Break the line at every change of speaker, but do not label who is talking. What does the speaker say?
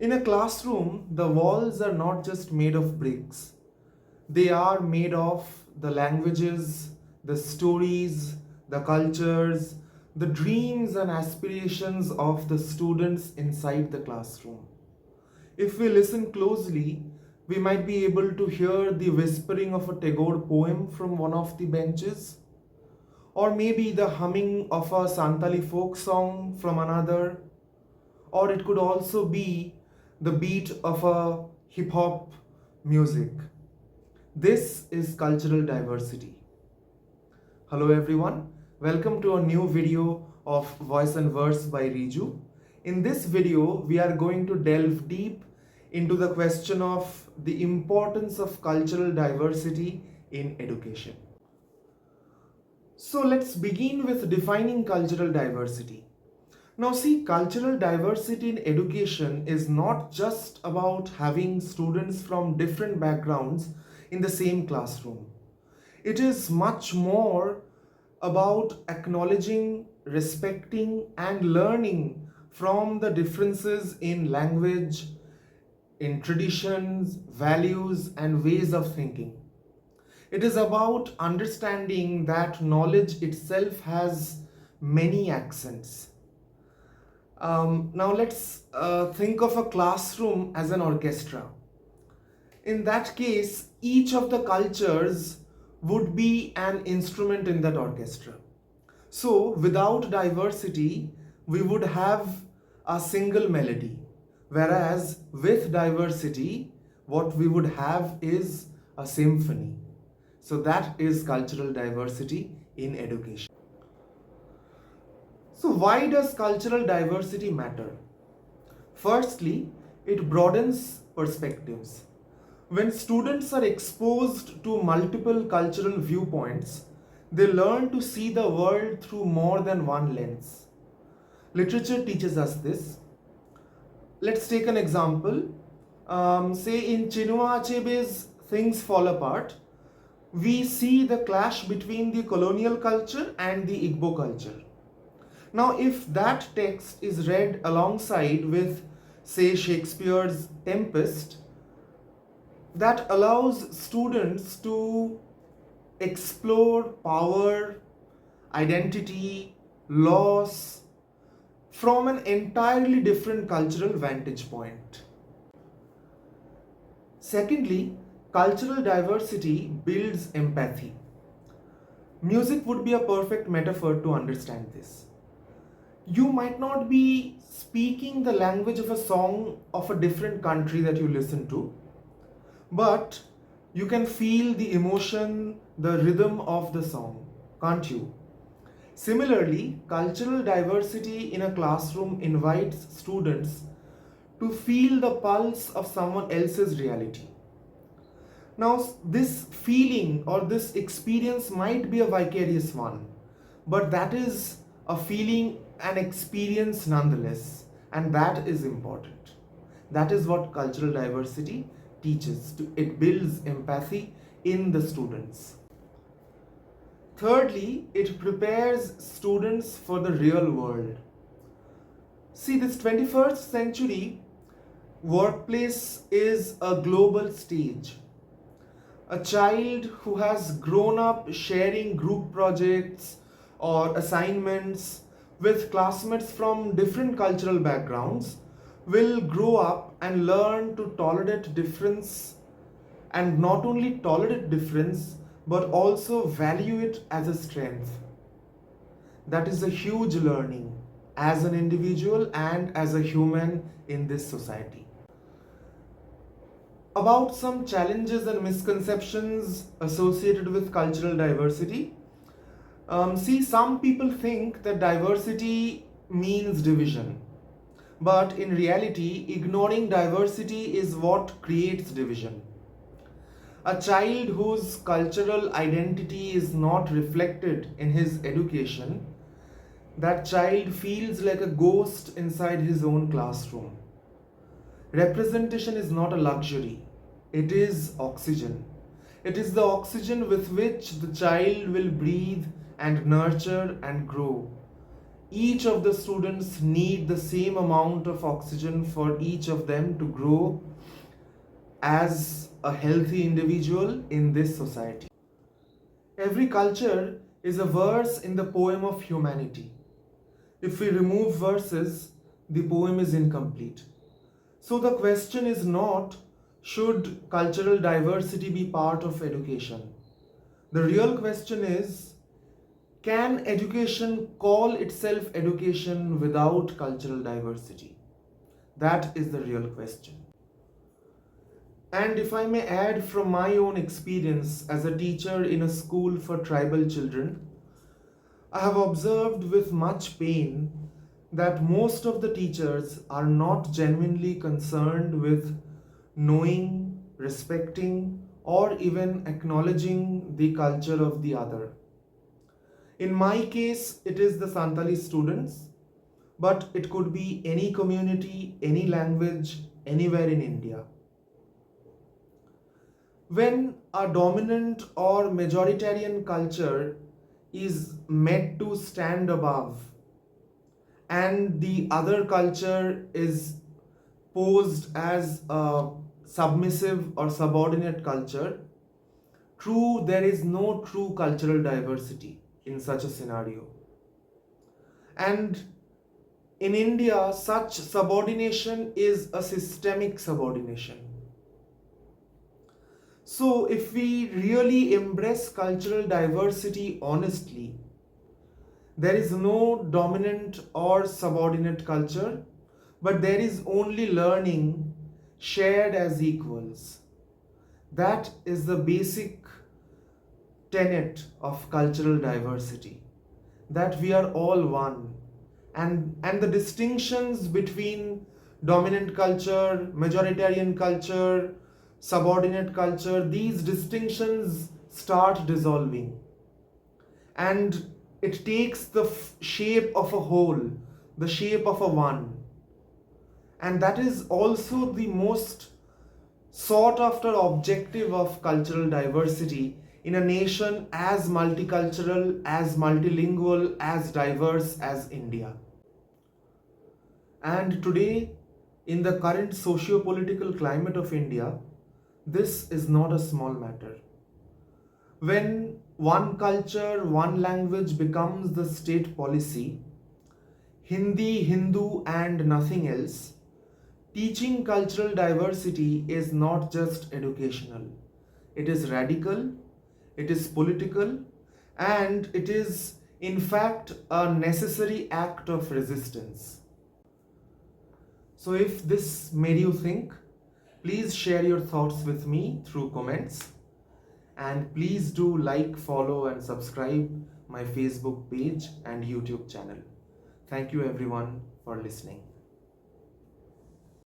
In a classroom, the walls are not just made of bricks. They are made of the languages, the stories, the cultures, the dreams and aspirations of the students inside the classroom. If we listen closely, we might be able to hear the whispering of a Tagore poem from one of the benches, or maybe the humming of a Santali folk song from another, or it could also be the beat of a hip hop music. This is cultural diversity. Hello everyone, welcome to a new video of Voice and Verse by Riju. In this video, we are going to delve deep into the question of the importance of cultural diversity in education. So let's begin with defining cultural diversity. Now see, cultural diversity in education is not just about having students from different backgrounds in the same classroom. It is much more about acknowledging, respecting, and learning from the differences in language, in traditions, values, and ways of thinking. It is about understanding that knowledge itself has many accents. Now let's think of a classroom as an orchestra. In that case, each of the cultures would be an instrument in that orchestra. So without diversity, we would have a single melody. Whereas with diversity, what we would have is a symphony. So that is cultural diversity in education. So why does cultural diversity matter? Firstly, it broadens perspectives. When students are exposed to multiple cultural viewpoints, they learn to see the world through more than one lens. Literature teaches us this. Let's take an example. Say in Chinua Achebe's Things Fall Apart, we see the clash between the colonial culture and the Igbo culture. Now, if that text is read alongside with, say, Shakespeare's Tempest, that allows students to explore power, identity, loss from an entirely different cultural vantage point. Secondly, cultural diversity builds empathy. Music would be a perfect metaphor to understand this. You might not be speaking the language of a song of a different country that you listen to, but you can feel the emotion, the rhythm of the song, can't you? Similarly, cultural diversity in a classroom invites students to feel the pulse of someone else's reality. Now, this feeling or this experience might be a vicarious one, but that is a feeling, an experience nonetheless, and that is important. That is what cultural diversity teaches. It builds empathy in the students. Thirdly, it prepares students for the real world. See, this 21st century workplace is a global stage. A child who has grown up sharing group projects or assignments with classmates from different cultural backgrounds will grow up and learn to tolerate difference, and not only tolerate difference but also value it as a strength. That is a huge learning as an individual and as a human in this society. About some challenges and misconceptions associated with cultural diversity. See, some people think that diversity means division, but in reality, ignoring diversity is what creates division. A child whose cultural identity is not reflected in his education, that child feels like a ghost inside his own classroom. Representation is not a luxury, it is oxygen. It is the oxygen with which the child will breathe and nurture and grow. each of the students need the same amount of oxygen for each of them to grow as a healthy individual in this society. Every culture is a verse in the poem of humanity. If we remove verses, the poem is incomplete. So the question is not, should cultural diversity be part of education? The real question is, can education call itself education without cultural diversity? That is the real question. And if I may add from my own experience as a teacher in a school for tribal children, I have observed with much pain that most of the teachers are not genuinely concerned with knowing, respecting, or even acknowledging the culture of the other. In my case, it is the Santali students, but it could be any community, any language, anywhere in India. When a dominant or majoritarian culture is meant to stand above and the other culture is posed as a submissive or subordinate culture, there is no true cultural diversity in such a scenario. And in India, such subordination is a systemic subordination. So, if we really embrace cultural diversity honestly, there is no dominant or subordinate culture, but there is only learning shared as equals. That is the basic tenet of cultural diversity, that we are all one. And the distinctions between dominant culture, majoritarian culture, subordinate culture, these distinctions start dissolving. And it takes the shape of a whole, the shape of a one. And that is also the most sought after objective of cultural diversity in a nation as multicultural, as multilingual, as diverse as India. And today, in the current socio-political climate of India, this is not a small matter. When one culture, one language becomes the state policy, Hindi, Hindu, and nothing else, teaching cultural diversity is not just educational. It is radical, it is political, and it is, in fact, a necessary act of resistance. So, if this made you think, please share your thoughts with me through comments. And please do like, follow, and subscribe my Facebook page and YouTube channel. Thank you everyone for listening.